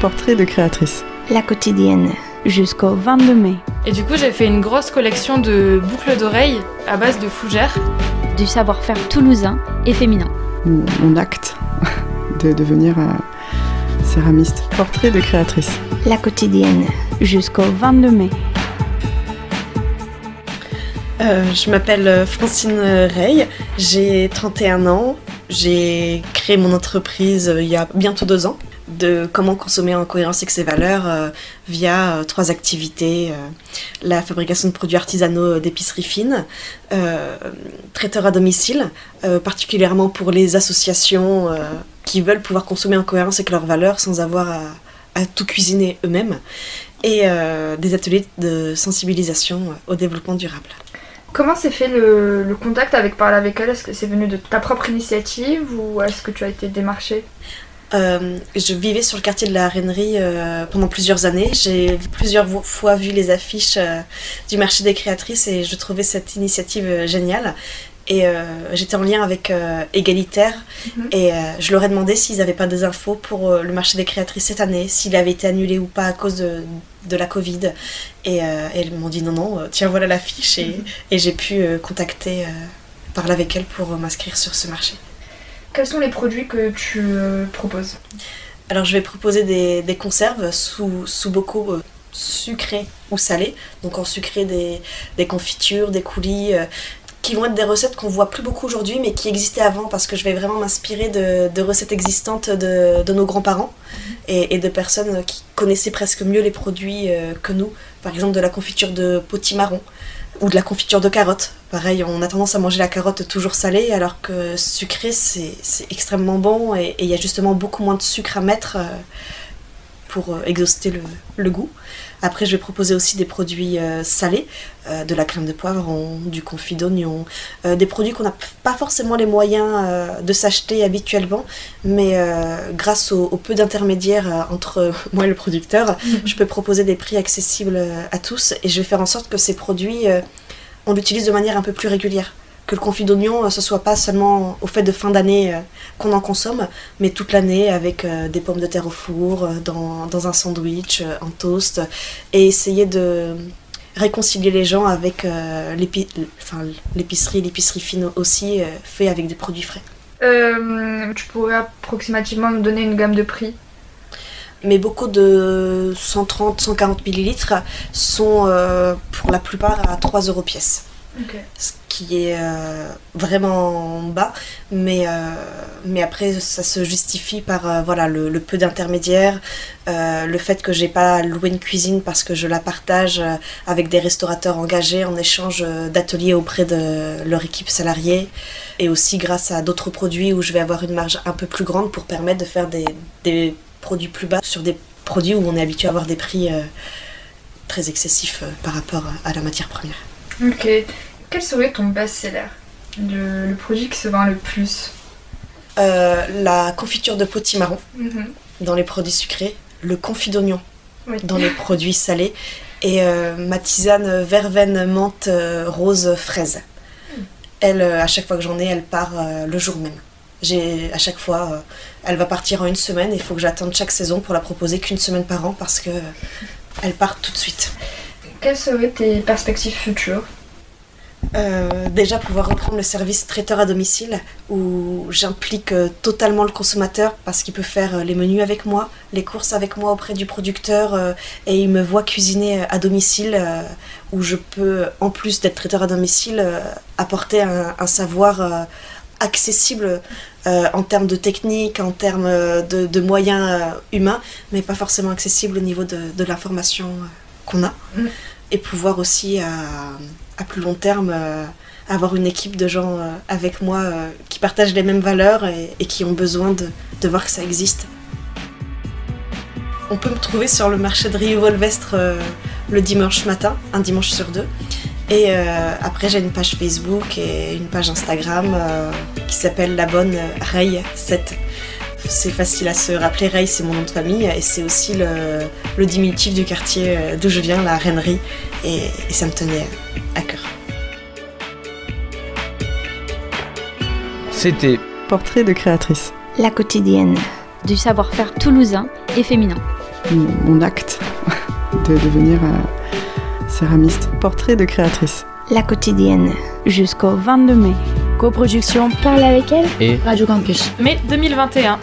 Portrait de créatrice. La quotidienne, jusqu'au 22 mai. Et du coup, j'ai fait une grosse collection de boucles d'oreilles à base de fougères. Du savoir-faire toulousain et féminin. Mon acte de devenir céramiste. Portrait de créatrice. La quotidienne, jusqu'au 22 mai. Je m'appelle Francine Rey, j'ai 31 ans. J'ai créé mon entreprise il y a bientôt 2 ans de comment consommer en cohérence avec ses valeurs via 3 activités. La fabrication de produits artisanaux d'épicerie fine, traiteur à domicile, particulièrement pour les associations qui veulent pouvoir consommer en cohérence avec leurs valeurs sans avoir à tout cuisiner eux-mêmes, et des ateliers de sensibilisation au développement durable. Comment s'est fait le contact avec Parler avec elle? Est-ce que c'est venu de ta propre initiative ou est-ce que tu as été démarchée? Je vivais sur le quartier de la Rennerie pendant plusieurs années. J'ai plusieurs fois vu les affiches du marché des créatrices et je trouvais cette initiative géniale. Et j'étais en lien avec Égalitaire et je leur ai demandé s'ils n'avaient pas des infos pour le marché des créatrices cette année, s'il avait été annulé ou pas à cause de la Covid. Et elles m'ont dit non, tiens voilà l'affiche et j'ai pu parler avec elles pour m'inscrire sur ce marché. Quels sont les produits que tu proposes? Alors je vais proposer des conserves sous bocaux sucrés ou salés. Donc en sucré des confitures, des coulis, qui vont être des recettes qu'on voit plus beaucoup aujourd'hui mais qui existaient avant, parce que je vais vraiment m'inspirer de recettes existantes de nos grands-parents et de personnes qui connaissaient presque mieux les produits que nous. Par exemple de la confiture de potimarron ou de la confiture de carottes. Pareil, on a tendance à manger la carotte toujours salée alors que sucrée c'est extrêmement bon et il y a justement beaucoup moins de sucre à mettre pour exhauster le goût. Après, je vais proposer aussi des produits salés, de la crème de poivron, du confit d'oignon, des produits qu'on n'a pas forcément les moyens de s'acheter habituellement, mais grâce au peu d'intermédiaires entre moi et le producteur, je peux proposer des prix accessibles à tous et je vais faire en sorte que ces produits, on l'utilise de manière un peu plus régulière. Que le confit d'oignon, ce soit pas seulement au fait de fin d'année qu'on en consomme, mais toute l'année avec des pommes de terre au four, dans un sandwich, en toast, et essayer de réconcilier les gens avec l'épicerie fine aussi, fait avec des produits frais. Tu pourrais approximativement me donner une gamme de prix? Mais beaucoup de 130-140 millilitres sont pour la plupart à 3 € pièce. Okay. Ce qui est vraiment bas, mais après ça se justifie par le peu d'intermédiaires, le fait que j'ai pas loué une cuisine parce que je la partage avec des restaurateurs engagés en échange d'ateliers auprès de leur équipe salariée, et aussi grâce à d'autres produits où je vais avoir une marge un peu plus grande pour permettre de faire des produits plus bas sur des produits où on est habitué à avoir des prix très excessifs par rapport à la matière première. Ok. Quel serait ton best-seller? Le produit qui se vend le plus? La confiture de potimarron dans les produits sucrés, le confit d'oignon dans les produits salés et ma tisane verveine menthe rose fraise. Elle, à chaque fois que j'en ai, elle part le jour même. À chaque fois, elle va partir en 1 semaine et il faut que j'attende chaque saison pour la proposer qu'1 semaine par an parce que elle part tout de suite. Quelles seraient tes perspectives futures? Déjà pouvoir reprendre le service traiteur à domicile où j'implique totalement le consommateur parce qu'il peut faire les menus avec moi, les courses avec moi auprès du producteur et il me voit cuisiner à domicile où je peux, en plus d'être traiteur à domicile, apporter un savoir accessible en termes de technique, en termes de moyens humains, mais pas forcément accessible au niveau de l'information qu'on a. Et pouvoir aussi à plus long terme avoir une équipe de gens avec moi qui partagent les mêmes valeurs et qui ont besoin de voir que ça existe. On peut me trouver sur le marché de Rieux-Volvestre le dimanche matin, un dimanche sur 2. Et après j'ai une page Facebook et une page Instagram qui s'appelle La Bonne Rey 7. C'est facile à se rappeler, Rey c'est mon nom de famille et c'est aussi le diminutif du quartier d'où je viens, la Rennerie, et ça me tenait à cœur. C'était Portrait de créatrice. La quotidienne, du savoir-faire toulousain et féminin. mon acte de devenir céramiste. Portrait de créatrice. La quotidienne, jusqu'au 22 mai. Coproduction Parle avec elle et Radio Campus. Mai 2021.